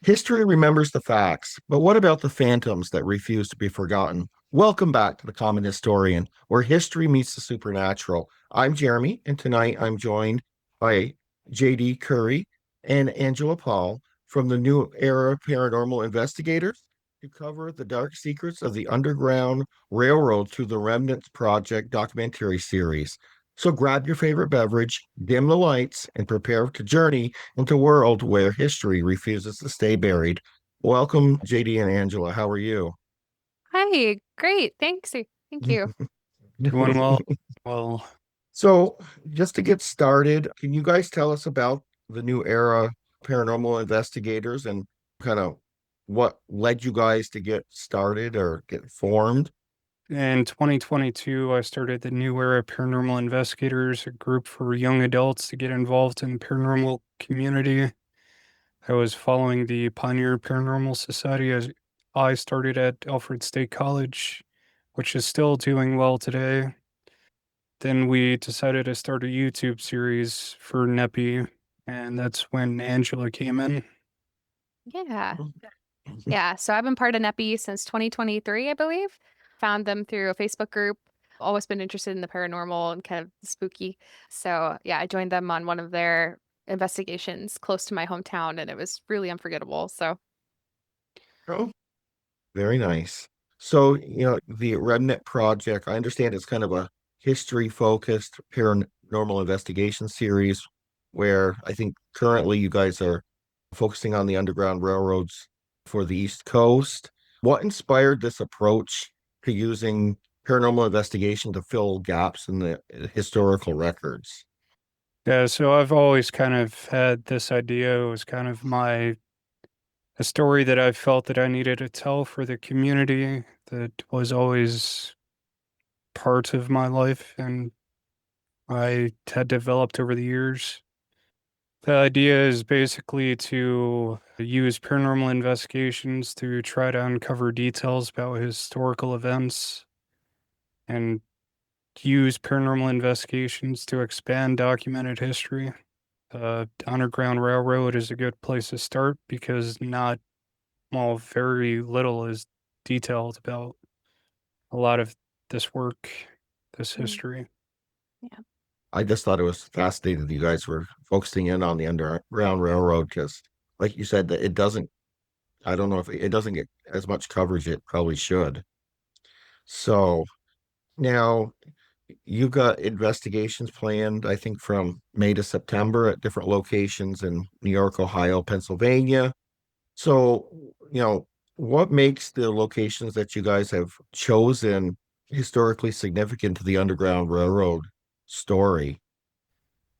History remembers the facts, but what about the phantoms that refuse to be forgotten? Welcome back to The Common Historian, where history meets the supernatural. I'm Jeremy, and tonight I'm joined by JD Currie and Angela Paul from the new Era Paranormal Investigators to cover the dark secrets of the Underground Railroad through the Remnants Project documentary series. So grab your favorite beverage, dim the lights, and prepare to journey into a world where history refuses to stay buried. Welcome, JD and Angela. How are you? Hi, great. Thanks. Thank you. Doing well. Well, So, just to get started, can you guys tell us about the new era paranormal investigators and kind of what led you guys to get started or get formed? in 2022, I started the New Era Paranormal Investigators, a group for young adults to get involved in the paranormal community. I was following the Pioneer Paranormal Society as I started at Alfred State College, which is still doing well today. Then we decided to start a YouTube series for NEPI, and that's when Angela came in. Yeah. Yeah. So I've been part of NEPI since 2023, I believe. Found them through a Facebook group. Always been interested in the paranormal and kind of spooky. So yeah, I joined them on one of their investigations close to my hometown, and it was really unforgettable. So Oh, very nice. So, the Remnant Project, I understand it's kind of a history-focused paranormal investigation series where I think currently you guys are focusing on the Underground Railroads for the East Coast. What inspired this approach to using paranormal investigation to fill gaps in the historical records? Yeah, so I've always kind of had this idea. It was kind of a story that I felt that I needed to tell for the community that was always part of my life and I had developed over the years. The idea is basically to use paranormal investigations to try to uncover details about historical events and use paranormal investigations to expand documented history. Underground Railroad is a good place to start because very little is detailed about a lot of this work, this mm, history. yeah. I just thought it was fascinating that you guys were focusing in on the Underground Railroad because, like you said, that it doesn't, I don't know if it doesn't get as much coverage it probably should. So now you got investigations planned, I think, from May to September at different locations in New York, Ohio, Pennsylvania. So, what makes the locations that you guys have chosen historically significant to the Underground Railroad story?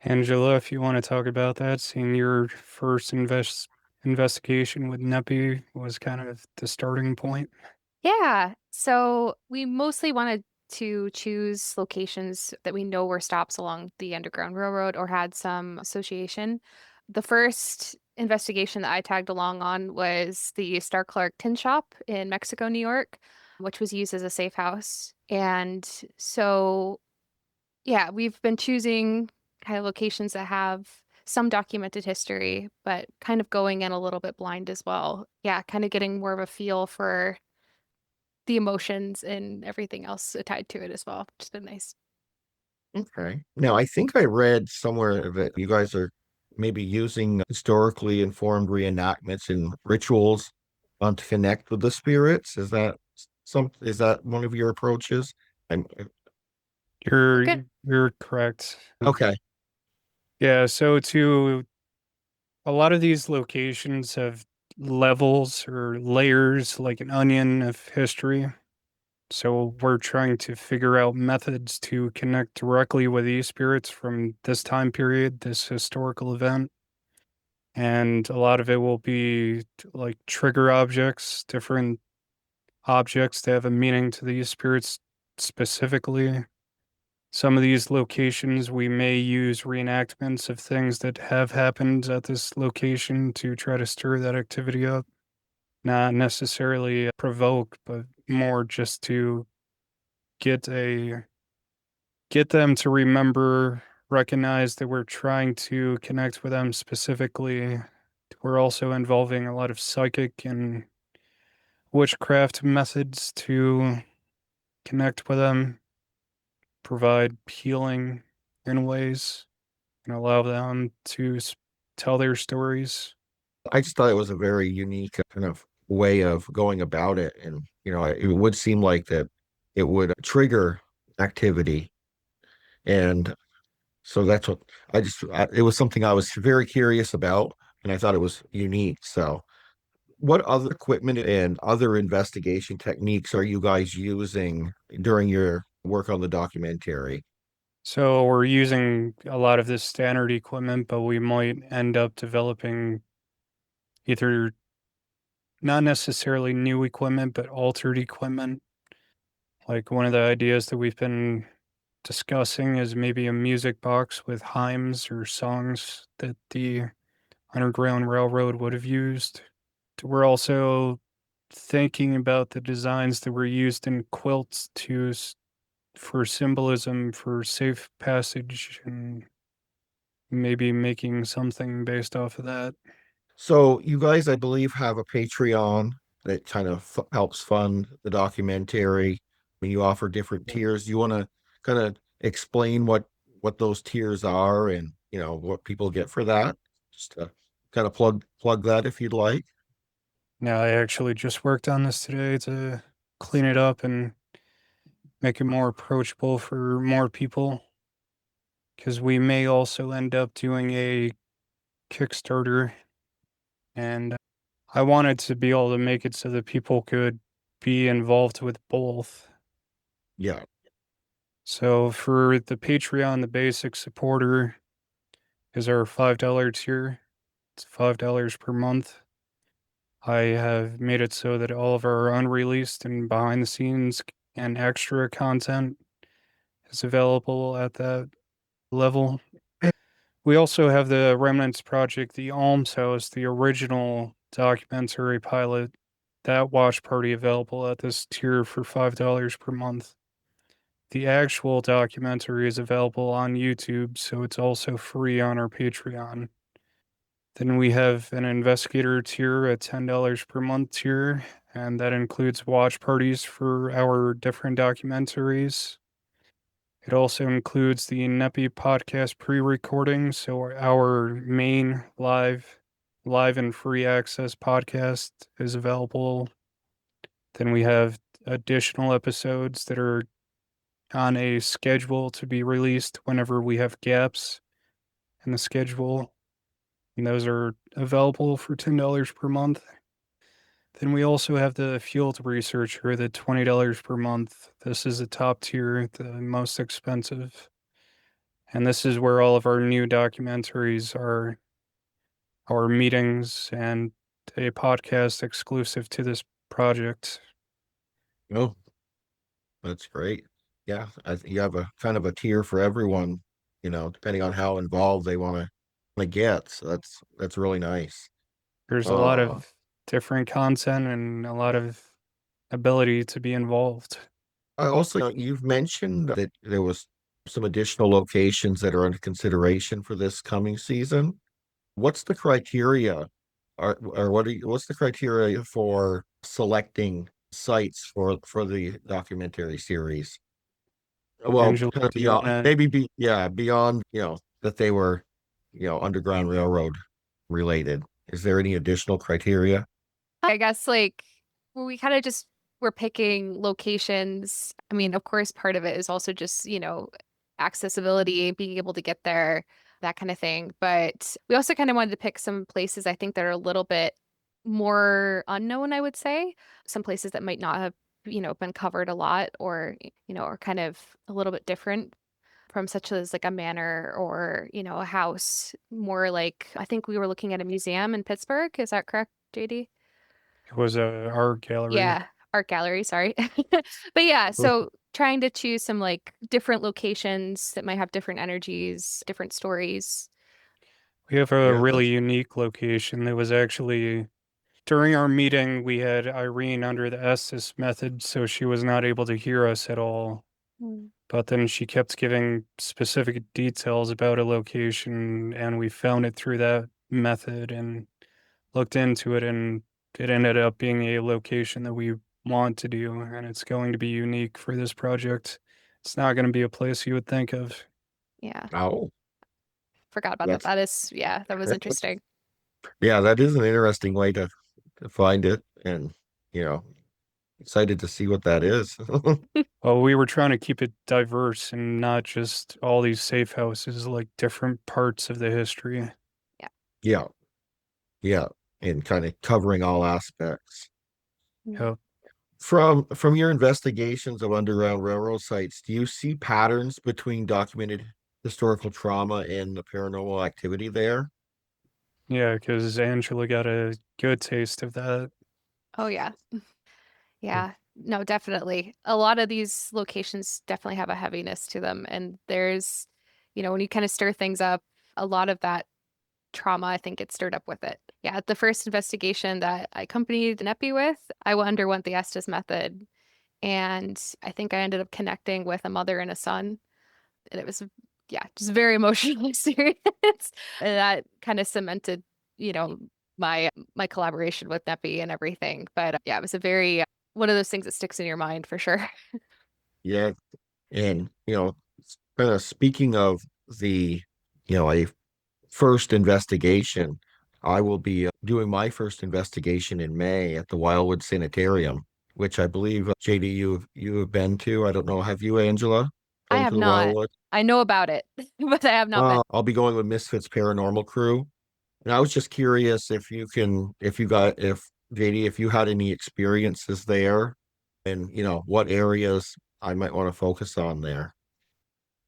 Angela, if you want to talk about that, seeing your first investigation with NEPI was kind of the starting point. Yeah. So we mostly wanted to choose locations that we know were stops along the Underground Railroad or had some association. The first investigation that I tagged along on was the Star Clark Tin Shop in Mexico, New York, which was used as a safe house. And so, yeah, we've been choosing kind of locations that have some documented history, but kind of going in a little bit blind as well. Yeah, kind of getting more of a feel for the emotions and everything else tied to it as well, which has been nice. Okay. Now, I think I read somewhere that you guys are maybe using historically informed reenactments and rituals to connect with the spirits. Is that one of your approaches? I'm You're Good. you're correct. okay. Yeah, so to a lot of these locations have levels or layers like an onion of history. So we're trying to figure out methods to connect directly with these spirits from this time period, this historical event. And a lot of it will be like trigger objects, different objects that have a meaning to these spirits specifically. Some of these locations, we may use reenactments of things that have happened at this location to try to stir that activity up. Not necessarily provoke, but more just to get a get them to remember, recognize that we're trying to connect with them specifically We're also involving a lot of psychic and witchcraft methods to connect with them, provide healing in ways, and allow them to tell their stories. I just thought it was a very unique kind of way of going about it. And, it would seem like that it would trigger activity. And so that's what it was something I was very curious about. And I thought it was unique. So, what other equipment and other investigation techniques are you guys using during your work on the documentary? So we're using a lot of this standard equipment, but we might end up developing either not necessarily new equipment, but altered equipment. Like one of the ideas that we've been discussing is maybe a music box with hymns or songs that the Underground Railroad would have used. We're also thinking about the designs that were used in quilts for symbolism, for safe passage, and maybe making something based off of that. So, you guys, I believe, have a Patreon that kind of helps fund the documentary. I mean, you offer different tiers. Do you want to kind of explain what those tiers are and what people get for that? Just to kind of plug that if you'd like. Now, I actually just worked on this today to clean it up and make it more approachable for more people. Because we may also end up doing a Kickstarter, and I wanted to be able to make it so that people could be involved with both. Yeah. So for the Patreon, the basic supporter is our $5 tier. It's $5 per month. I have made it so that all of our unreleased and behind the scenes and extra content is available at that level. We also have the Remnants Project, the Alms House, the original documentary pilot, that watch party available at this tier for $5 per month. The actual documentary is available on YouTube, so it's also free on our Patreon. Then we have an investigator tier at $10 per month tier, and that includes watch parties for our different documentaries. It also includes the NEPI podcast pre-recording, so our main live and free access podcast is available. Then we have additional episodes that are on a schedule to be released whenever we have gaps in the schedule, and those are available for $10 per month. Then we also have the field researcher, the $20 per month. This is the top tier, the most expensive. And this is where all of our new documentaries are, our meetings, and a podcast exclusive to this project. Oh, that's great. Yeah, you have a kind of a tier for everyone, depending on how involved they want to get. So that's really nice. There's a lot Uh, of different content and a lot of ability to be involved. I also, you've mentioned that there was some additional locations that are under consideration for this coming season. What's the criteria, or what's the criteria for selecting sites for the documentary series? Well, Angela, kind of do you want beyond, to? maybe beyond, that they were, Underground Railroad related. Is there any additional criteria? I guess like we kind of just we're picking locations. I mean, of course, part of it is also just, accessibility, being able to get there, that kind of thing. But we also kind of wanted to pick some places I think that are a little bit more unknown, I would say. Some places that might not have, been covered a lot or, are kind of a little bit different from such as like a manor or, a house. More like I think we were looking at a museum in Pittsburgh. Is that correct, JD? It was a art gallery. Yeah, art gallery, sorry. But yeah, so trying to choose some like different locations that might have different energies, different stories. We have a Yeah, really unique location that was actually during our meeting. We had Irene under the Estes method, so she was not able to hear us at all. Mm. But then she kept giving specific details about a location, and we found it through that method. And looked into it, and it ended up being a location that we want to do, and it's going to be unique for this project. It's not going to be a place you would think of. Yeah. Oh, Forgot about that. that's That was interesting. yeah, that is an interesting way to find it, and you know, excited to see what that is. Well, we were trying to keep it diverse and not just all these safe houses, like different parts of the history. Yeah. Yeah, yeah, and kind of covering all aspects. Mm. Yep. From your investigations of Underground Railroad sites, do you see patterns between documented historical trauma and the paranormal activity there? Yeah, because Angela got a good taste of that. Oh yeah. Yeah. No, definitely. A lot of these locations definitely have a heaviness to them. And there's, when you kind of stir things up, a lot of that trauma, I think, gets stirred up with it. Yeah. The first investigation that I accompanied NEPI with, I underwent the Estes method. And I think I ended up connecting with a mother and a son. And it was, yeah, just very emotional experience. And that kind of cemented, you know, my collaboration with NEPI and everything. But yeah, it was a very one of those things that sticks in your mind for sure. Yeah, and kind of speaking of the, a first investigation, I will be doing my first investigation in May at the Wildwood Sanitarium, which I believe JD you have been to. I don't know, have you, Angela, I been to have the not. Wildwood? I know about it, but I have not been. I'll be going with Misfits Paranormal Crew. And I was just curious if JD, if you had any experiences there and, what areas I might want to focus on there.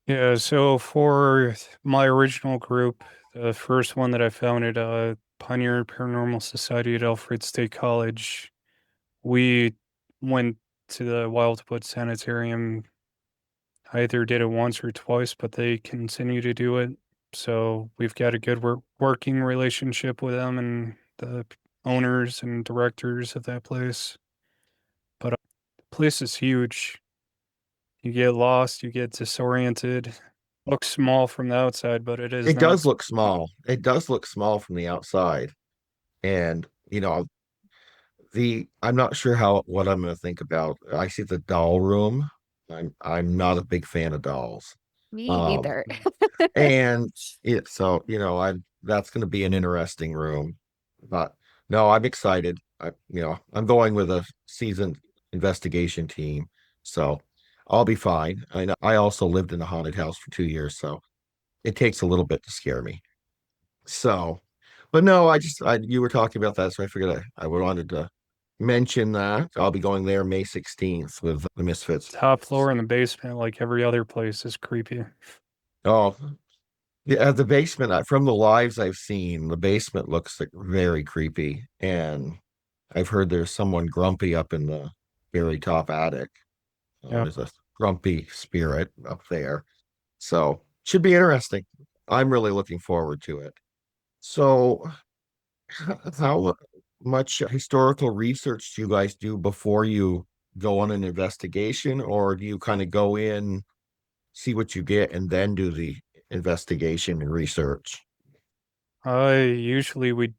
Yeah, so for my original group, the first one that I founded, Pioneer Paranormal Society at Alfred State College, we went to the Wildwood Sanitarium. I either did it once or twice, but they continue to do it. So we've got a good working relationship with them and the owners and directors of that place. But the place is huge. You get lost, you get disoriented. Looks small from the outside, but it is It not. does look small. It does look small from the outside. And, I'm not sure what I'm going to think about. I see the doll room. I'm not a big fan of dolls. Me Um, neither. and so, that's going to be an interesting room. But no, I'm excited. I'm going with a seasoned investigation team, so I'll be fine. I also lived in a haunted house for 2 years, so it takes a little bit to scare me. So, but no, you were talking about that, so I figured I wanted to mention that. I'll be going there May 16th with the Misfits. Top floor in the basement, like every other place, is creepy. Oh, yeah, the basement, from the lives I've seen, the basement looks like very creepy. And I've heard there's someone grumpy up in the very top attic. Yeah. There's a grumpy spirit up there. So, should be interesting. I'm really looking forward to it. So, how much historical research do you guys do before you go on an investigation, or do you kind of go in, see what you get, and then do the investigation and research? Usually we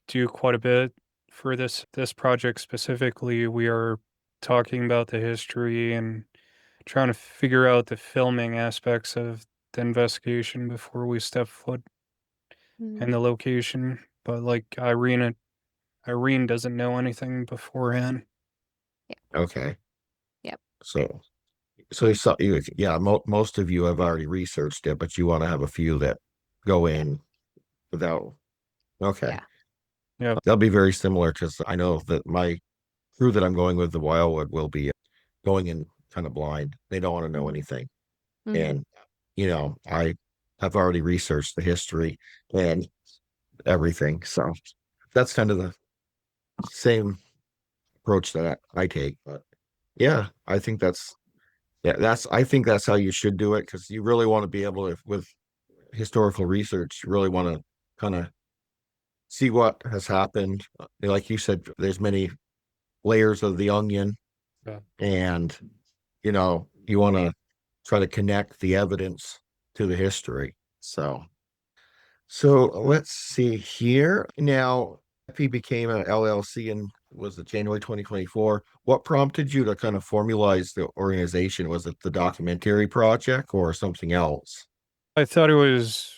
do quite a bit for this project specifically. We are talking about the history and trying to figure out the filming aspects of the investigation before we step foot in Mm, the location. But like Irene doesn't know anything beforehand. yeah. Okay, Yep. so yeah, most of you have already researched it, but you want to have a few that go Yeah. in without. Okay, Yeah. Yeah. that'll be very similar because I know that my crew that I'm going with, the Wildwood, will be going in kind of blind. They don't want to know Mm-hmm. anything. Mm-hmm. And, I have already researched the history and everything. So that's kind of the same approach that I take. But yeah, I think that's how you should do it because you really want to be able to, with historical research, you really want to kind of see what has happened. Like you said, there's many layers of the onion, Yeah. and you want to try to connect the evidence to the history. So let's see here now. NEPI became an LLC in was it January 2024? What prompted you to kind of formalize the organization? Was it the documentary project or something else? I thought it was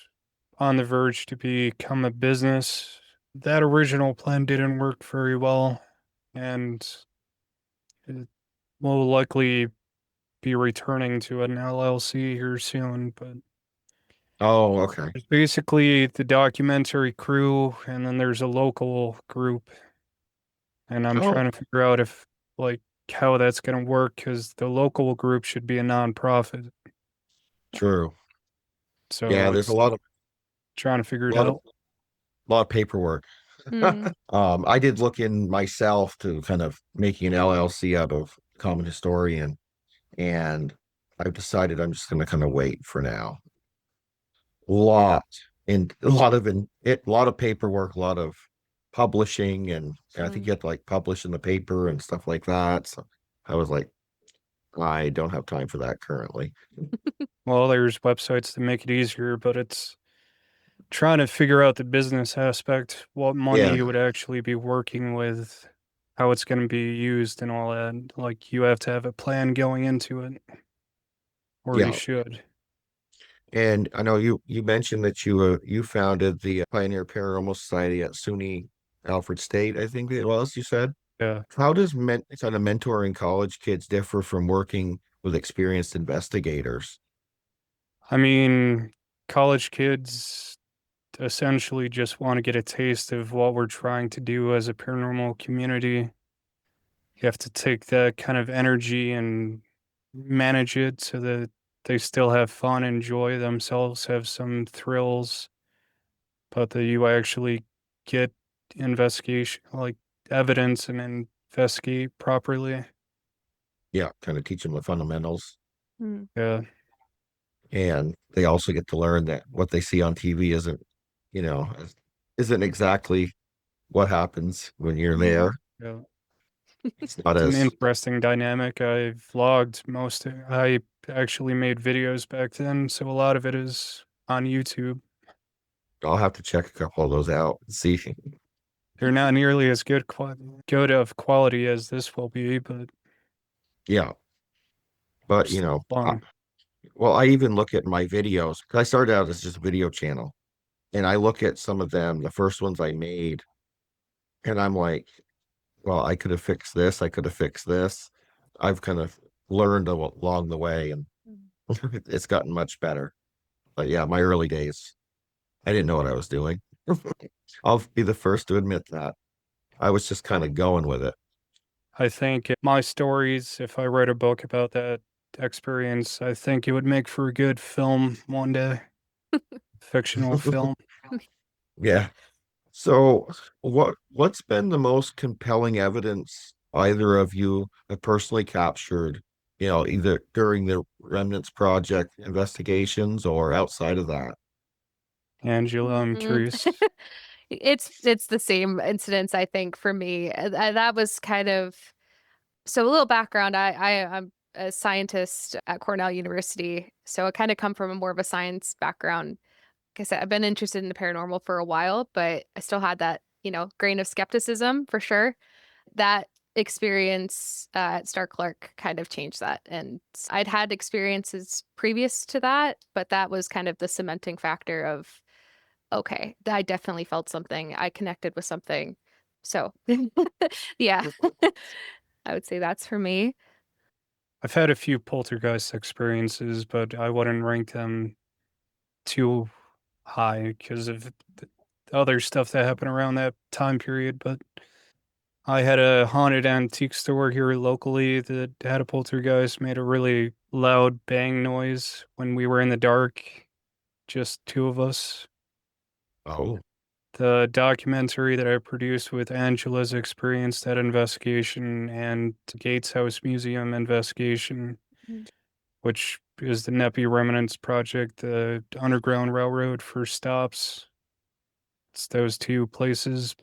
on the verge to become a business. That original plan didn't work very well, and it will likely be returning to an LLC here soon. But Oh, okay. there's basically the documentary crew, and then there's a local group, and I'm Oh, trying to figure out if, like, how that's going to work because the local group should be a nonprofit. true. Yeah, So there's it's trying to figure it lot of out. lot of paperwork. Mm. I did look in myself to kind of making an LLC out of common historian, and I've decided I'm just going to kind of wait for now. Lot and a lot of paperwork, a lot of publishing, and I think Mm. you have to like publish in the paper and stuff like that. So I was like, I don't have time for that currently. Well, there's websites that make it easier, but it's trying to figure out the business aspect, what money Yeah, you would actually be working with, how it's going to be used, and all that. Like, you have to have a plan going into it, or you yeah. should. And I know you mentioned that you founded the Pioneer Paranormal Society at SUNY Alfred State, I think it was, you said. Yeah. How does kind of mentoring college kids differ from working with experienced investigators? I mean, college kids essentially just want to get a taste of what we're trying to do as a paranormal community. You have to take that kind of energy and manage it so that they still have fun, enjoy themselves, have some thrills, but that you actually get investigation, like evidence, and investigate properly. Yeah, kind of teach them the fundamentals. Mm. Yeah. And they also get to learn that what they see on TV you know, isn't exactly what happens when you're Mm. there. Yeah. It's not It's an as interesting dynamic. I vlogged I actually made videos back then, so a lot of it is on YouTube. I'll have to check a couple of those out and see. They're not nearly as good of quality as this will be, but Yeah, they're but still fun. well, I even look at my videos 'cause I started out as just a video channel, and I look at some of them, the first ones I made, and I'm like, well, I could have fixed this, I could have fixed this. I've kind of learned along the way, and Mm. it's gotten much better. But yeah, my early days, I didn't know what I was doing. I'll be the first to admit that. I was just kind of going with it. I think my stories, if I write a book about that experience, I think it would make for a good film one day, fictional film. Yeah. So what's been the most compelling evidence either of you have personally captured, either during the Remnants Project investigations or outside of that? Angela, I'm Mm. curious. It's the same incidents, I think, for me. That was kind of so a little background. I'm a scientist at Cornell University, so I kind of come from a more of a science background. Like I said, I've been interested in the paranormal for a while, but I still had that, grain of skepticism for sure. That experience at Star Clark kind of changed that. And I'd had experiences previous to that, but that was kind of the cementing factor of, okay, I definitely felt something. I connected with something. So, yeah, I would say that's for me. I've had a few poltergeist experiences, but I wouldn't rank them too high because of the other stuff that happened around that time period. But I had a haunted antique store here locally that had a poltergeist, made a really loud bang noise when we were in the dark, just two of us. Oh, The documentary that I produced with Angela's experience, that investigation, and Gates House Museum investigation, Mm. which is the NEPI Remnants Project, the Underground Railroad for stops. It's those two places.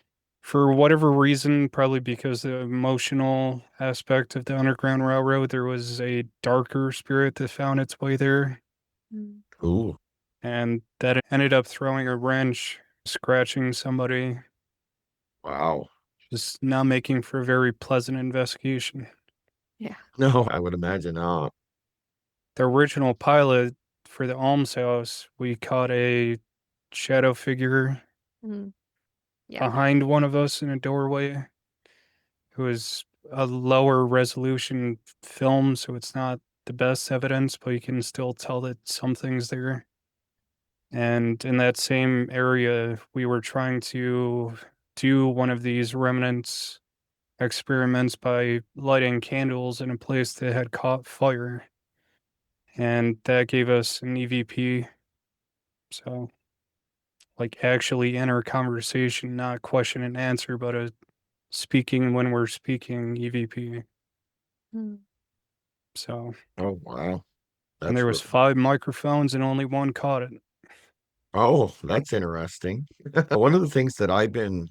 For whatever reason, probably because the emotional aspect of the Underground Railroad, there was a darker spirit that found its way there. Mm. ooh, And that ended up throwing a wrench, scratching somebody. Wow. Just not making for a very pleasant investigation. Yeah. No, I would imagine not. The original pilot for the almshouse, we caught a shadow figure Mm, yeah. behind one of us in a doorway. It was a lower resolution film, so it's not the best evidence, but you can still tell that something's there. And in that same area, we were trying to do one of these remnants experiments by lighting candles in a place that had caught fire. And that gave us an EVP. So, like, actually enter conversation, not question and answer, but a speaking when we're speaking EVP. Mm. So, Oh, wow. and there That's was really, 5 microphones and only one caught it. oh, that's interesting. One of the things that I've been,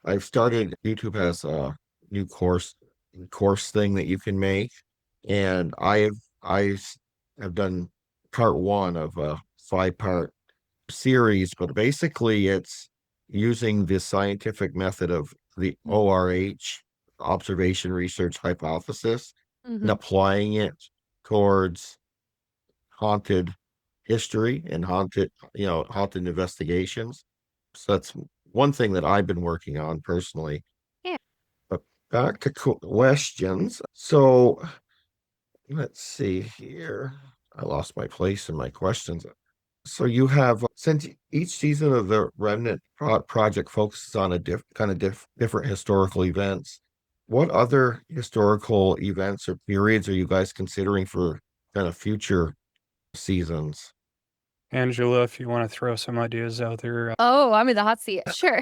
I've started, YouTube has a new course thing that you can make. And have done part one of a 5-part series, but basically it's using the scientific method of the Mm. ORH, observation research hypothesis, and Mhm. applying it towards haunted history and haunted investigations. So that's one thing that I've been working on personally. Yeah. But back to questions. So let's see here. I lost my place in my questions. So you have, since each season of the Project focuses on a different historical events, what other historical events or periods are you guys considering for kind of future seasons? Angela, if you want to throw some ideas out there, Oh, I'm in the hot seat. Sure.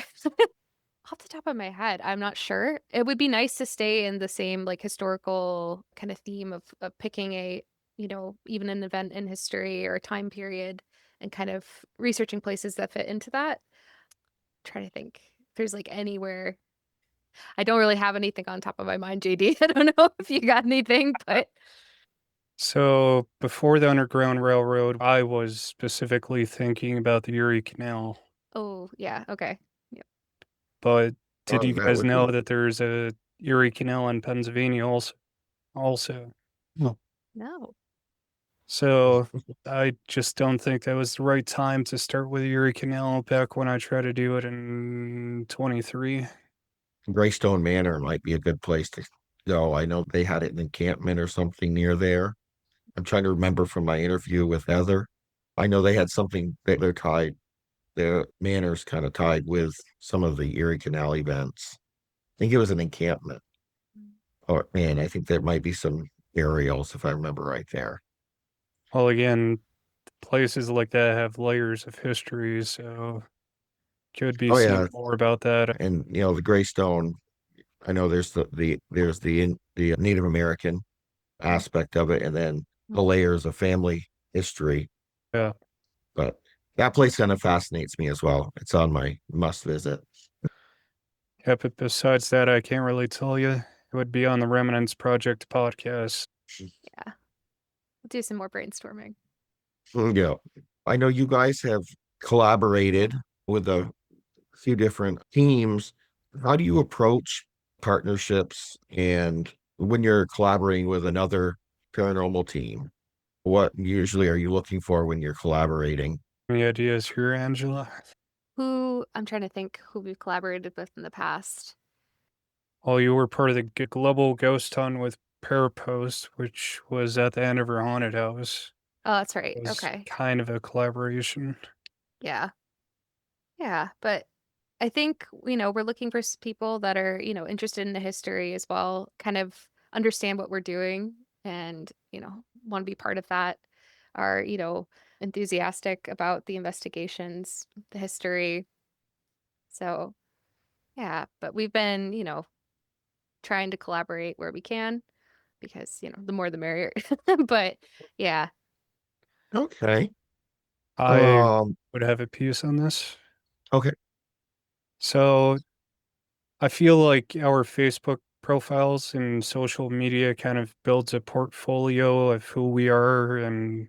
Off the top of my head, I'm not sure. It would be nice to stay in the same like historical kind of theme of picking a, even an event in history or a time period and kind of researching places that fit into that. Trying to think if there's like anywhere. I don't really have anything on top of my mind, JD. I don't know if you got anything, but so before the Underground Railroad, I was specifically thinking about the Erie Canal. oh, yeah, okay. Yep. But did Oh, you that guys would know be that there's a Erie Canal in Pennsylvania also? oh, No. So I just don't think that was the right time to start with the Erie Canal back when I tried to do it in 23. Greystone Manor might be a good place to go. I know they had an encampment or something near there. I'm trying to remember from my interview with Heather. I know they had something that they're tied, the manor's kind of tied with some of the Erie Canal events. I think it was an encampment. Oh man, I think there might be some burials if I remember right there. Well, again, places like that have layers of history, so could be Oh saying yeah, more about that. and the Greystone. I know there's the Native American aspect of it, and then the layers of family history. Yeah. But that place kind of fascinates me as well. It's on my must visit. Yeah, but besides that, I can't really tell you. It would be on the Remnants Project podcast. Yeah. We'll do some more brainstorming. Yeah. I know you guys have collaborated with a few different teams. How do you approach partnerships and when you're collaborating with another paranormal team? What usually are you looking for when you're collaborating? Any ideas here, Angela? Who I'm trying to think who we've collaborated with in the past. Well, you were part of the global ghost hunt with Parapost, which was at the end of her haunted house. Oh, that's right. It was Okay. kind of a collaboration. Yeah. Yeah. But I think, we're looking for people that are, interested in the history as well, kind of understand what we're doing and, want to be part of that, are, enthusiastic about the investigations, the history. So, yeah. But we've been, trying to collaborate where we can because, the more the merrier. But yeah. Okay. I Um, would have a piece on this. okay. So I feel like our Facebook profiles and social media kind of builds a portfolio of who we are and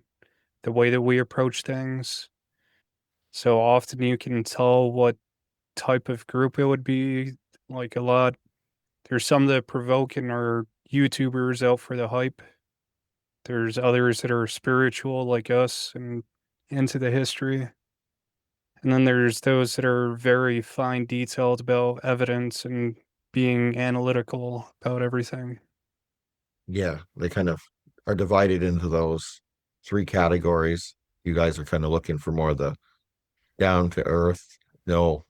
the way that we approach things. So often you can tell what type of group it would be like a lot. There's some that provoke and are YouTubers out for the hype. There's others that are spiritual like us and into the history. And then there's those that are very fine detailed about evidence and being analytical about everything. Yeah, they kind of are divided into those three categories. You guys are kind of looking for more of the down to earth, no,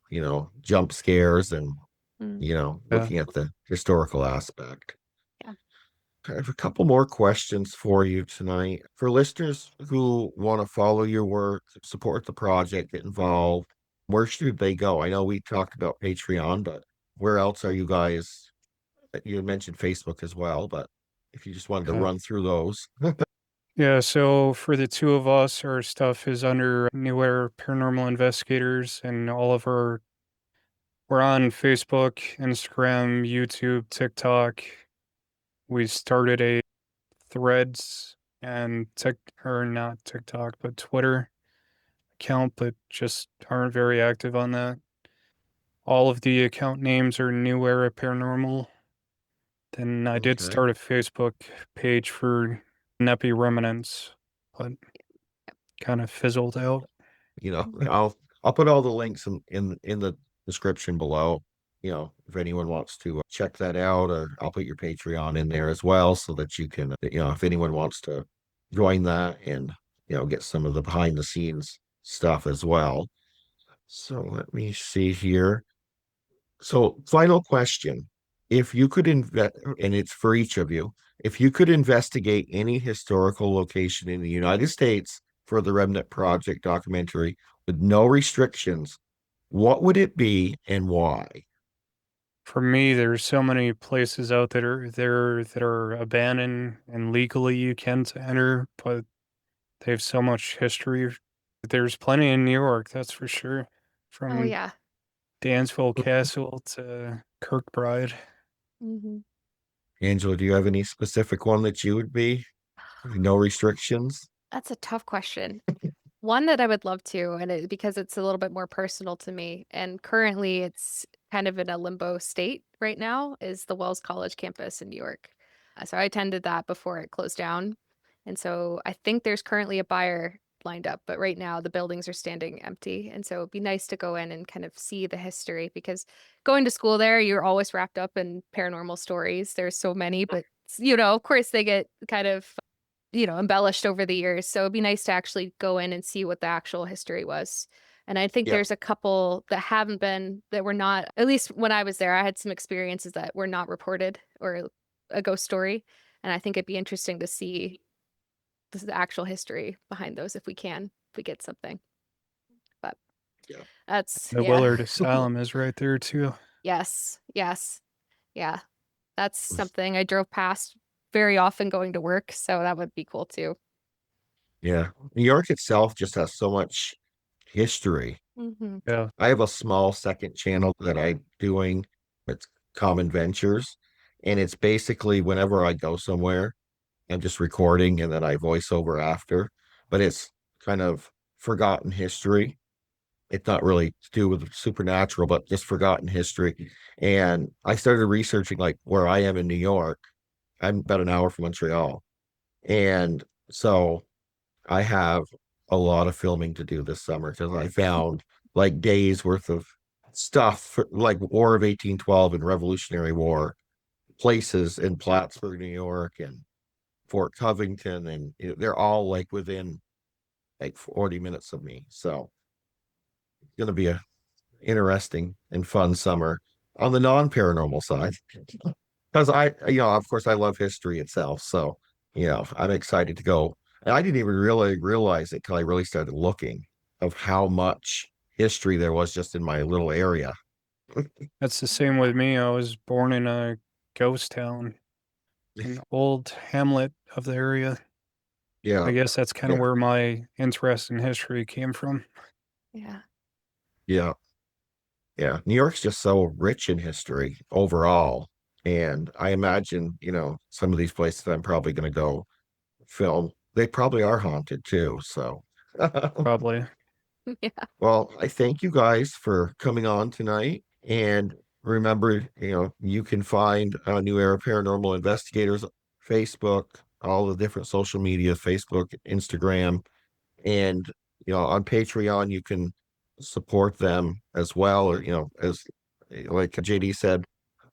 jump scares and, Mm, Yeah. looking at the historical aspect. yeah. I have a couple more questions for you tonight. For listeners who want to follow your work, support the project, get involved, where should they go? I know we talked about Patreon, but where else are you guys? You had mentioned Facebook as well, but if you just wanted to Yeah. run through those. Yeah, so for the two of us, our stuff is under New Era Paranormal Investigators, and we're on Facebook, Instagram, YouTube, TikTok. We started a Threads and or not TikTok, but Twitter account, but just aren't very active on that. All of the account names are New Era Paranormal. Then I did Okay. start a Facebook page for NEPI Remnants, but kind of fizzled out. I'll put all the links in the description below. If anyone wants to check that out, or I'll put your Patreon in there as well so that you can, if anyone wants to join that and, get some of the behind the scenes stuff as well. So let me see here. So, final question. If you could invest, and it's for each of you, if you could investigate any historical location in the United States for the Remnant Project documentary with no restrictions, what would it be and why? For me, there's so many places out there that are abandoned and legally you can to enter, but they have so much history. There's plenty in New York, that's for sure. Oh, From yeah. Dansville Castle to Kirkbride. Hmm. Angela, do you have any specific one that you would be? No restrictions? That's a tough question. One that I would love to, because it's a little bit more personal to me, and currently it's kind of in a limbo state right now, is the Wells College campus in New York. So I attended that before it closed down. And so I think there's currently a buyer lined up, but right now the buildings are standing empty. And so it'd be nice to go in and kind of see the history, because going to school there, you're always wrapped up in paranormal stories. There's so many, but of course they get kind of embellished over the years. So it'd be nice to actually go in and see what the actual history was. And I think Yeah, there's a couple that were not, at least when I was there, I had some experiences that were not reported, or a ghost story. And I think it'd be interesting to see the actual history behind those if we get something. But yeah. that's, The yeah. Willard Asylum is right there too. Yes. Yes. Yeah. That's something I drove past very often going to work. So that would be cool too. Yeah. New York itself just has so much history. Hmm. Yeah, I have a small second channel that I'm doing. It's Common Ventures. And it's basically whenever I go somewhere, I'm just recording and then I voice over after. But it's kind of forgotten history. It's not really to do with supernatural, but just forgotten history. And I started researching like where I am in New York. I'm about an hour from Montreal. And so I have a lot of filming to do this summer because I found like days worth of stuff like War of 1812 and Revolutionary War places in Plattsburgh, New York, and Fort Covington, and they're all like within like 40 minutes of me. So it's going to be a interesting and fun summer on the non-paranormal side because of course I love history itself. So, I'm excited to go. And I didn't even really realize it till I really started looking of how much history there was just in my little area. that's the same with me. I was born in a ghost town, an old hamlet of the area. Yeah, I guess that's kind of yeah, where my interest in history came from. Yeah. yeah, yeah. New York's just so rich in history overall. And I imagine, some of these places I'm probably going to go film, they probably are haunted too. So, Probably. Yeah. well, I thank you guys for coming on tonight. And remember, you can find New Era Paranormal Investigators, Facebook, all the different social media, Facebook, Instagram, and on Patreon you can support them as well, or as like JD said,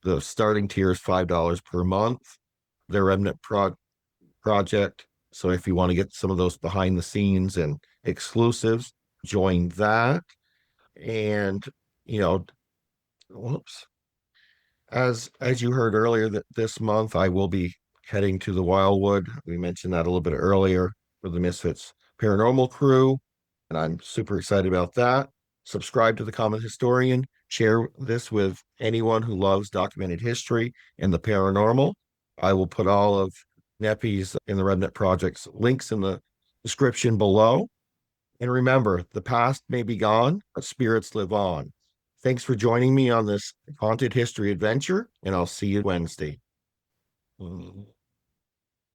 the starting tier is $5 per month. Their Project. So if you want to get some of those behind the scenes and exclusives, join that. And you know, whoops. As you heard earlier, that this month I will be heading to the Wildwood. We mentioned that a little bit earlier for the Misfits Paranormal Crew, and I'm super excited about that. Subscribe to the Common Historian. Share this with anyone who loves documented history and the paranormal. I will put all of NEPI's in the Remnant Project's links in the description below. And remember, the past may be gone, but spirits live on. Thanks for joining me on this haunted history adventure, and I'll see you Wednesday.